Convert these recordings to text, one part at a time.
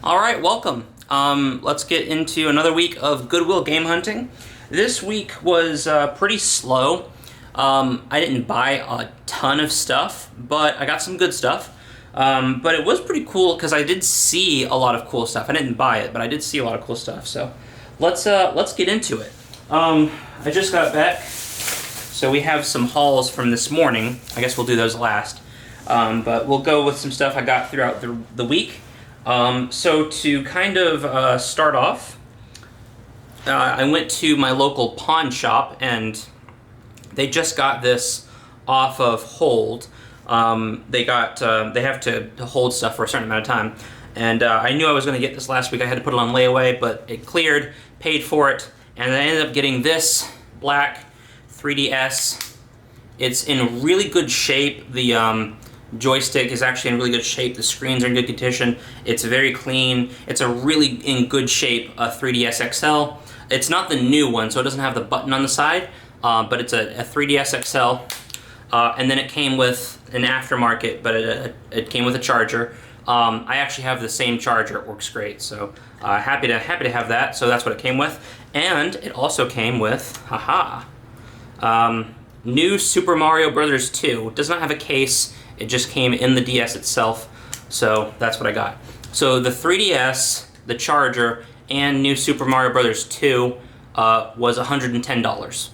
All right, welcome. Let's get into another week of Goodwill game hunting. This week was pretty slow. I didn't buy a ton of stuff, but I got some good stuff. But it was pretty cool because I did see a lot of cool stuff. I didn't buy it, but I did see a lot of cool stuff. So let's get into it. I just got back, so we have some hauls from this morning. I guess we'll do those last. But we'll go with some stuff I got throughout the week. So to kind of start off, I went to my local pawn shop and they just got this off of hold. They have to hold stuff for a certain amount of time. And I knew I was going to get this last week. I had to put it on layaway, but it cleared, paid for it, and I ended up getting this black 3DS. It's in really good shape. The joystick is actually in really good shape. The screens are in good condition. It's very clean. It's a really in good shape 3DS XL. It's not the new one, so it doesn't have the button on the side, but it's a 3DS XL. And then it came with an aftermarket, but it came with a charger. I actually have the same charger. It works great, so happy to have that. So that's what it came with, and it also came with, new Super Mario Brothers 2. It does not have a case. It just came in the DS itself, so that's what I got. So the 3DS, the charger, and new Super Mario Brothers 2 was $110.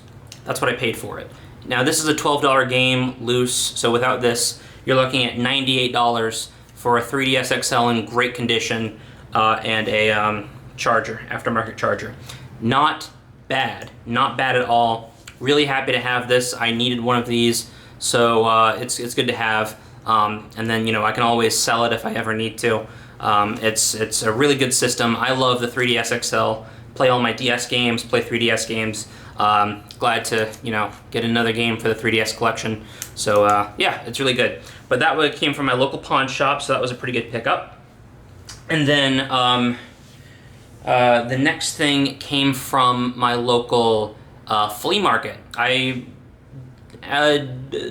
That's what I paid for it. Now this is a $12 game loose, so without this, you're looking at $98 for a 3DS XL in great condition and a charger, aftermarket charger. Not bad at all. Really happy to have this. I needed one of these. So it's good to have, and then I can always sell it if I ever need to. It's a really good system. I love the 3DS XL. Play all my DS games, play 3DS games. Glad to get another game for the 3DS collection. So yeah, it's really good. But that came from my local pawn shop, so that was a pretty good pickup. And then the next thing came from my local flea market.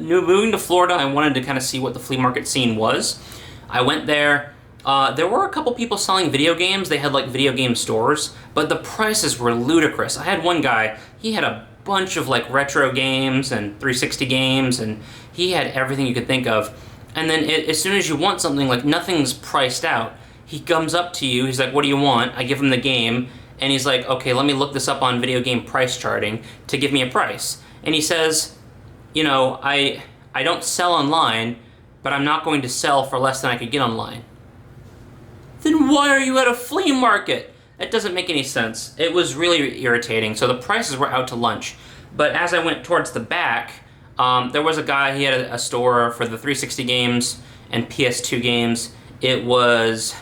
Moving to Florida, I wanted to kind of see what the flea market scene was. I went there. There were a couple people selling video games. They had like video game stores, but the prices were ludicrous. I had one guy, he had a bunch of like retro games and 360 games, and he had everything you could think of. And then as soon as you want something, like nothing's priced out, he comes up to you, he's like, what do you want? I give him the game, and he's like, okay, let me look this up on video game price charting to give me a price. And he says, I don't sell online, but I'm not going to sell for less than I could get online. Then why are you at a flea market? That doesn't make any sense. It was really irritating. So the prices were out to lunch. But as I went towards the back, there was a guy, he had a store for the 360 games and PS2 games. It was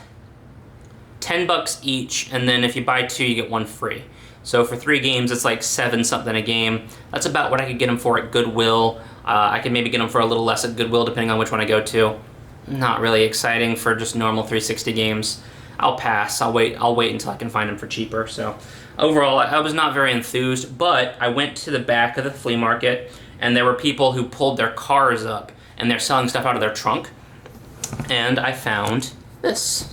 $10 each, and then if you buy two, you get one free. So for 3 games, it's like $7 something a game. That's about what I could get them for at Goodwill. I could maybe get them for a little less at Goodwill, depending on which one I go to. Not really exciting for just normal 360 games. I'll pass. I'll wait until I can find them for cheaper. So overall, I was not very enthused, but I went to the back of the flea market, and there were people who pulled their cars up, and they're selling stuff out of their trunk. And I found this.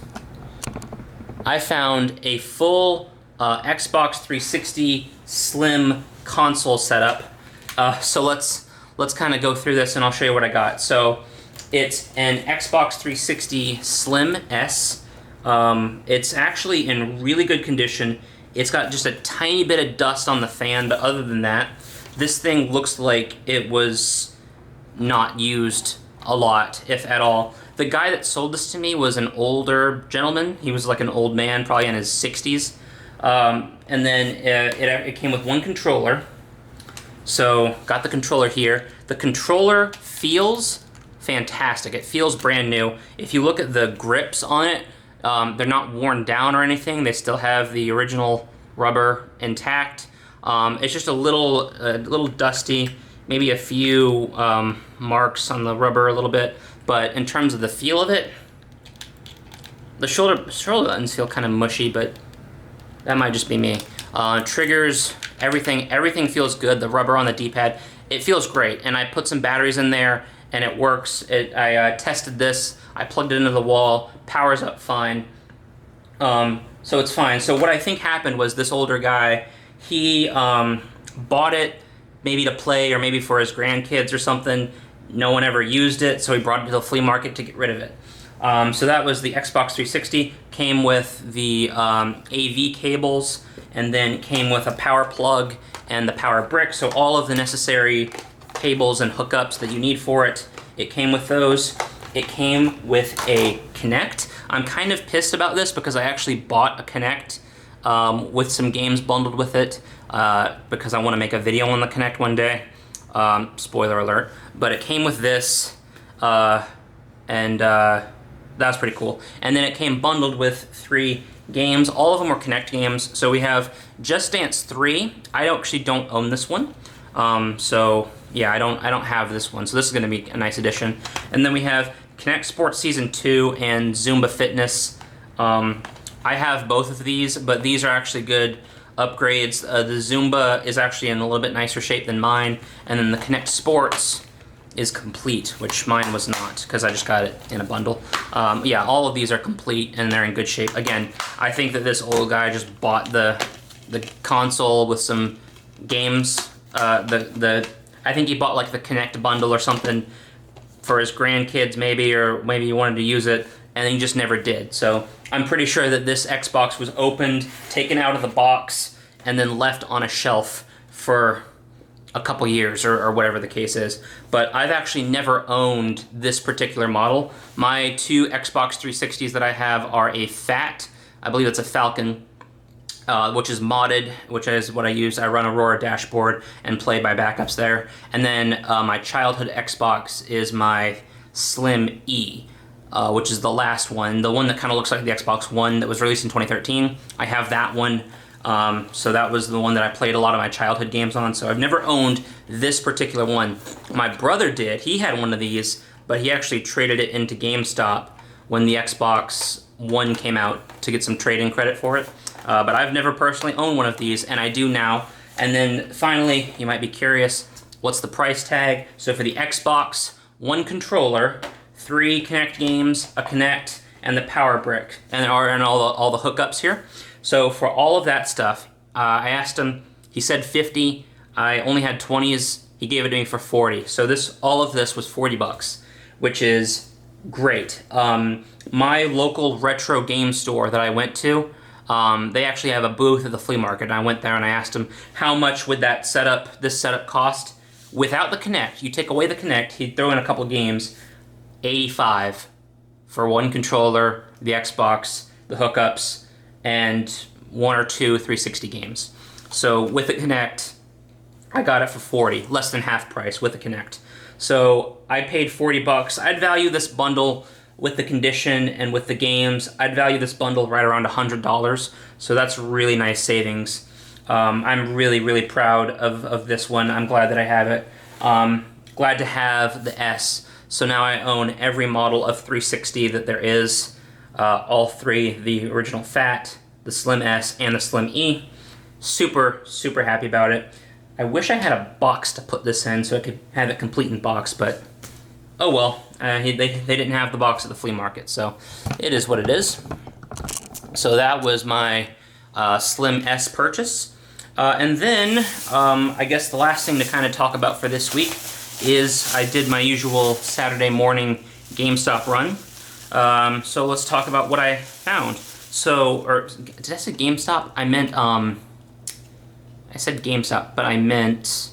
I found a full Xbox 360 Slim console setup. So let's kind of go through this, and I'll show you what I got. So it's an Xbox 360 Slim S. It's actually in really good condition. It's got just a tiny bit of dust on the fan, but other than that, this thing looks like it was not used a lot, if at all. The guy that sold this to me was an older gentleman. He was like an old man, probably in his 60s. And then it came with one controller. So got the controller here. The controller feels fantastic. It feels brand new. If you look at the grips on it, they're not worn down or anything. They still have the original rubber intact. It's just a little dusty, maybe a few marks on the rubber a little bit. But in terms of the feel of it, the shoulder buttons feel kind of mushy, but that might just be me. Triggers, everything feels good. The rubber on the D-pad, it feels great. And I put some batteries in there, and it works. I tested this. I plugged it into the wall. Powers up fine. So it's fine. So what I think happened was this older guy, he bought it maybe to play or maybe for his grandkids or something. No one ever used it, so he brought it to the flea market to get rid of it. So that was the Xbox 360. Came with the AV cables, and then came with a power plug and the power brick. So all of the necessary cables and hookups that you need for it. It came with those. It came with a Kinect. I'm kind of pissed about this because I actually bought a Kinect with some games bundled with it because I want to make a video on the Kinect one day. Spoiler alert. But it came with this, and that's pretty cool. And then it came bundled with 3 games. All of them were Kinect games. So we have Just Dance 3. I actually don't own this one. So yeah, I don't have this one. So this is going to be a nice addition. And then we have Kinect Sports Season 2 and Zumba Fitness. I have both of these, but these are actually good upgrades. The Zumba is actually in a little bit nicer shape than mine, and then the Kinect Sports is complete, which mine was not, because I just got it in a bundle. Yeah, all of these are complete, and they're in good shape. Again, I think that this old guy just bought the console with some games. I think he bought like the Kinect bundle or something for his grandkids maybe, or maybe he wanted to use it, and he just never did. So I'm pretty sure that this Xbox was opened, taken out of the box, and then left on a shelf for a couple years or whatever the case is. But I've actually never owned this particular model. My 2 Xbox 360s that I have are a FAT, I believe it's a Falcon, which is modded, which is what I use. I run Aurora dashboard and play my backups there. And then my childhood Xbox is my Slim E, which is the last one, the one that kind of looks like the Xbox One that was released in 2013. I have that one. So that was the one that I played a lot of my childhood games on. So I've never owned this particular one. My brother did. He had one of these, but he actually traded it into GameStop when the Xbox One came out to get some trade-in credit for it. But I've never personally owned one of these, and I do now. And then finally, you might be curious, what's the price tag? So for the Xbox, 1 controller, 3 Kinect games, a Kinect, and the power brick, and all the hookups here. So for all of that stuff, I asked him, he said 50, I only had 20s, he gave it to me for 40. So all of this was 40 bucks, which is great. My local retro game store that I went to, they actually have a booth at the flea market, and I went there and I asked him how much would this setup cost without the Kinect. You take away the Kinect, he'd throw in a couple games, $85 for 1 controller, the Xbox, the hookups, and 1 or 2 360 games. So with the Kinect, I got it for 40, less than half price with the Kinect. So I paid 40 bucks. I'd value this bundle with the condition and with the games. I'd value this bundle right around $100. So that's really nice savings. I'm really, really proud of this one. I'm glad that I have it. Glad to have the S. So now I own every model of 360 that there is. All 3, the original FAT, the Slim S, and the Slim E. Super, super happy about it. I wish I had a box to put this in so I could have it complete in box, but oh well. They didn't have the box at the flea market, so it is what it is. So that was my Slim S purchase. And then, I guess the last thing to kind of talk about for this week is I did my usual Saturday morning GameStop run. So let's talk about what I found. Or did I say GameStop? I meant, I said GameStop, but I meant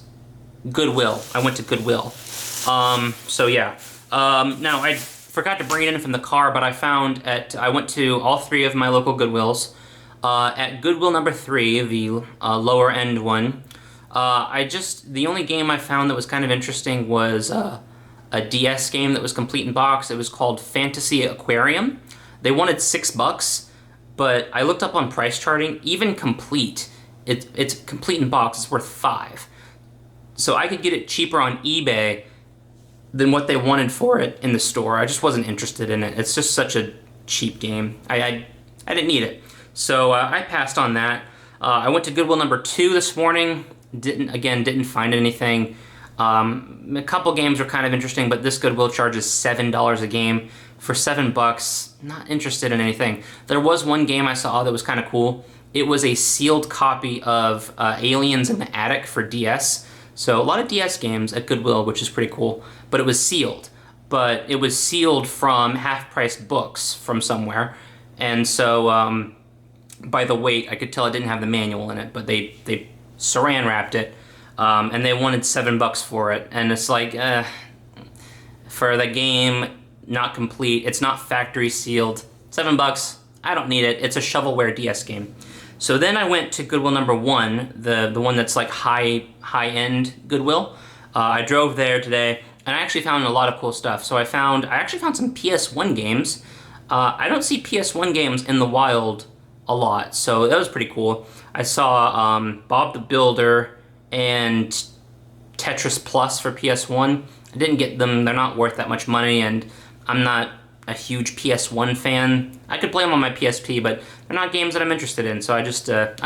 Goodwill. I went to Goodwill. So yeah. Now I forgot to bring it in from the car, but I went to all 3 of my local Goodwills. At Goodwill number 3, the lower end one, the only game I found that was kind of interesting was a DS game that was complete in box. It was called Fantasy Aquarium. They wanted $6, but I looked up on price charting, even complete, it's complete in box, it's worth $5. So I could get it cheaper on eBay than what they wanted for it in the store. I just wasn't interested in it. It's just such a cheap game. I didn't need it. So I passed on that. I went to Goodwill number 2 this morning. Didn't find anything. A couple games were kind of interesting, but this Goodwill charges $7 a game for $7, not interested in anything. There was one game I saw that was kind of cool. It was a sealed copy of Aliens in the Attic for DS. So a lot of DS games at Goodwill, which is pretty cool, but it was sealed. But it was sealed from half-price books from somewhere. And so by the weight, I could tell it didn't have the manual in it, but they saran wrapped it. And they wanted $7 for it. And it's like, for the game, not complete, it's not factory sealed, $7, I don't need it. It's a shovelware DS game. So then I went to Goodwill number 1, the one that's like high-end Goodwill. I drove there today, and I actually found a lot of cool stuff. So I actually found some PS1 games. I don't see PS1 games in the wild a lot, so that was pretty cool. I saw Bob the Builder and Tetris Plus for PS1. I didn't get them, they're not worth that much money, and I'm not a huge PS1 fan. I could play them on my PSP, but they're not games that I'm interested in, so I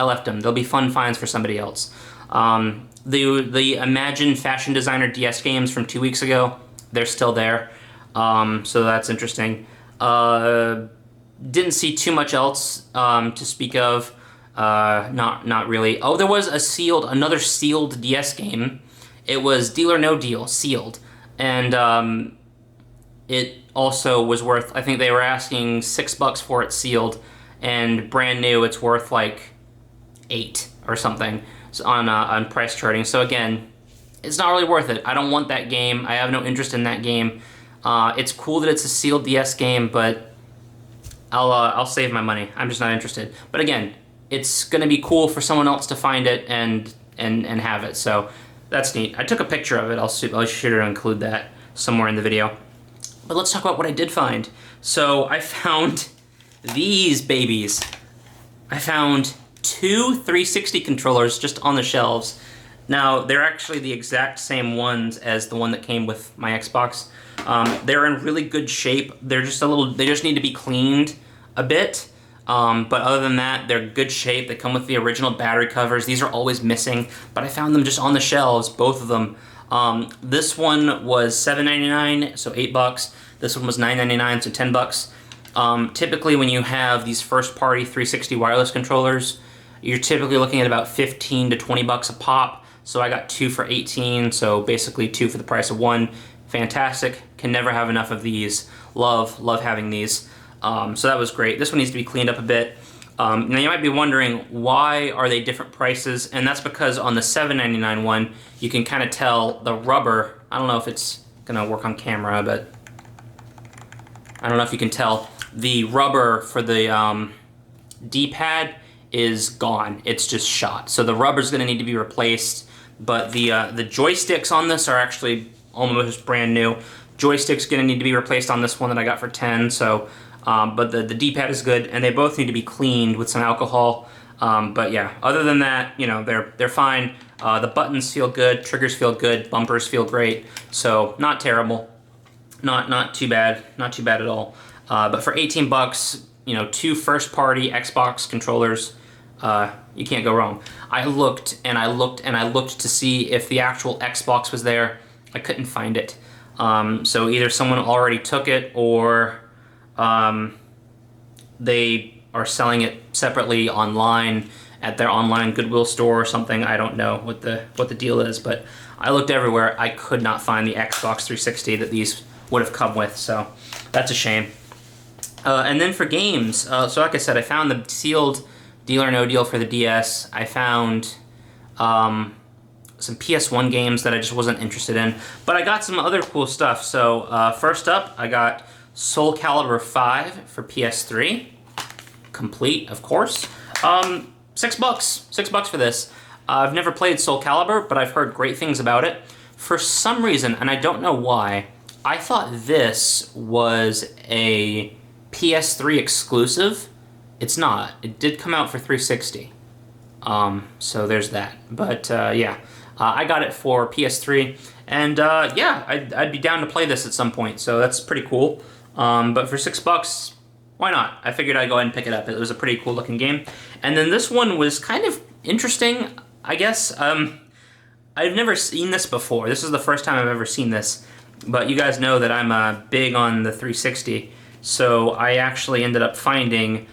left them. They'll be fun finds for somebody else. The Imagine Fashion Designer DS games from 2 weeks ago, they're still there, so that's interesting. Didn't see too much else to speak of. Not really. Oh, there was another sealed DS game. It was Deal or No Deal, sealed. And it also was worth, I think they were asking $6 for it sealed, and brand new it's worth like $8 or something on price charting. So again, it's not really worth it. I don't want that game. I have no interest in that game. It's cool that it's a sealed DS game, but I'll save my money. I'm just not interested. But again, it's gonna be cool for someone else to find it and have it. So that's neat. I took a picture of it. I'll sure to include that somewhere in the video. But let's talk about what I did find. So I found these babies. I found 2 360 controllers just on the shelves. Now, they're actually the exact same ones as the one that came with my Xbox. They're in really good shape. They're just they just need to be cleaned a bit. But other than that, they're good shape. They come with the original battery covers. These are always missing, but I found them just on the shelves, both of them. This one was $7.99, so $8. This one was $9.99, so $10. Typically, when you have these first-party 360 wireless controllers, you're typically looking at about $15 to $20 a pop. So I got 2 for $18, so basically 2 for the price of 1. Fantastic. Can never have enough of these. Love having these. So that was great. This one needs to be cleaned up a bit. Now you might be wondering, why are they different prices? And that's because on the $7.99 one, you can kind of tell the rubber, I don't know if it's gonna work on camera, but I don't know if you can tell, the rubber for the D-pad is gone. It's just shot. So the rubber's gonna need to be replaced, but the joysticks on this are actually almost brand new. Joystick's gonna need to be replaced on this one that I got for 10, so but the D-pad is good, and they both need to be cleaned with some alcohol. But yeah, other than that, you know, they're fine. The buttons feel good, triggers feel good, bumpers feel great, so not terrible, not too bad, not too bad at all. But for $18, you know, 2 first-party Xbox controllers, you can't go wrong. I looked and I looked and I looked to see if the actual Xbox was there. I couldn't find it. So either someone already took it, or they are selling it separately online at their online Goodwill store or something. I don't know what the deal is, but I looked everywhere. I could not find the Xbox 360 that these would have come with, so that's a shame. And then for games, so like I said, I found the sealed Deal or No Deal for the DS. I found some PS1 games that I just wasn't interested in, but I got some other cool stuff. So first up, I got Soul Calibur 5 for PS3, complete, of course. $6, $6 for this. I've never played Soul Calibur, but I've heard great things about it. For some reason, and I don't know why, I thought this was a PS3 exclusive. It's not. It did come out for 360. So there's that. But yeah, I got it for PS3, and yeah, I'd be down to play this at some point. So that's pretty cool. But for $6, why not? I figured I'd go ahead and pick it up. It was a pretty cool looking game. And then this one was kind of interesting, I guess. I've never seen this before. This is the first time I've ever seen this. But you guys know that I'm big on the 360. So I actually ended up finding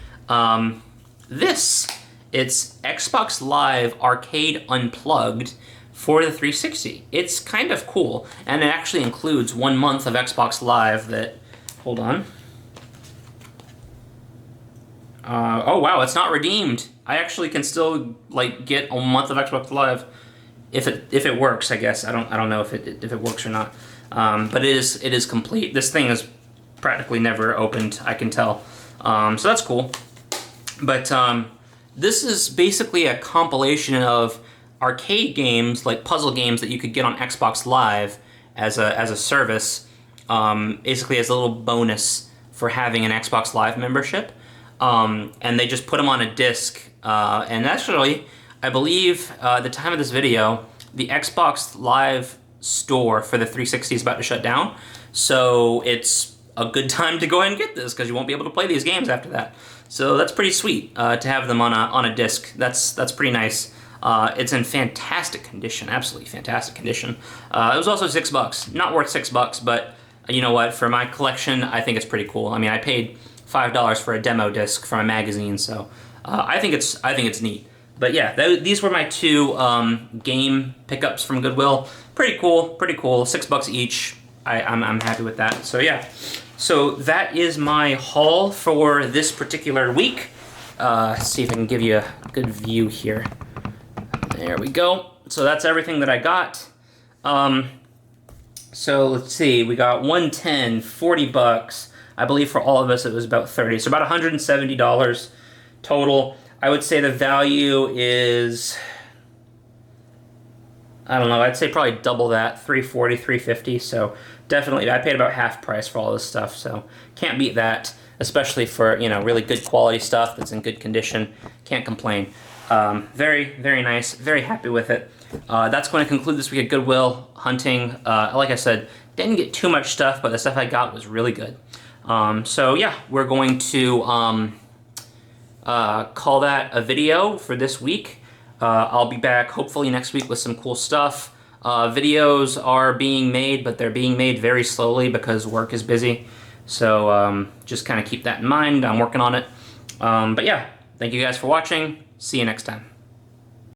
this. It's Xbox Live Arcade Unplugged for the 360. It's kind of cool, and it actually includes 1 month of Xbox Live that, hold on. Oh wow, it's not redeemed. I actually can still like get a month of Xbox Live if it works. I guess I don't know if it works or not. But it is complete. This thing is practically never opened. I can tell. So that's cool. But this is basically a compilation of arcade games, like puzzle games that you could get on Xbox Live as a service, basically as a little bonus for having an Xbox Live membership. And they just put them on a disc. And actually, I believe at the time of this video, the Xbox Live store for the 360 is about to shut down. So it's a good time to go ahead and get this because you won't be able to play these games after that. So that's pretty sweet to have them on a disc. That's pretty nice. It's in fantastic condition, absolutely fantastic condition. It was also $6, not worth $6, but you know what? For my collection, I think it's pretty cool. I mean, I paid $5 for a demo disc from a magazine, so I think it's neat. But yeah, these were my two game pickups from Goodwill. Pretty cool, $6 each. I'm happy with that. So yeah. So that is my haul for this particular week. Let's see if I can give you a good view here. There we go. So that's everything that I got. So let's see, we got $110, $40. I believe for all of us it was about 30. So about $170 total. I would say the value is, I don't know, I'd say probably double that, $340, $350. So definitely, I paid about half price for all this stuff, so can't beat that, especially for, you know, really good quality stuff that's in good condition. Can't complain. Very, very nice, very happy with it. That's going to conclude this week at Goodwill hunting. Like I said, didn't get too much stuff, but the stuff I got was really good. So yeah, we're going to call that a video for this week. I'll be back hopefully next week with some cool stuff. Videos are being made, but they're being made very slowly because work is busy. So just kind of keep that in mind. I'm working on it. But yeah, thank you guys for watching. See you next time.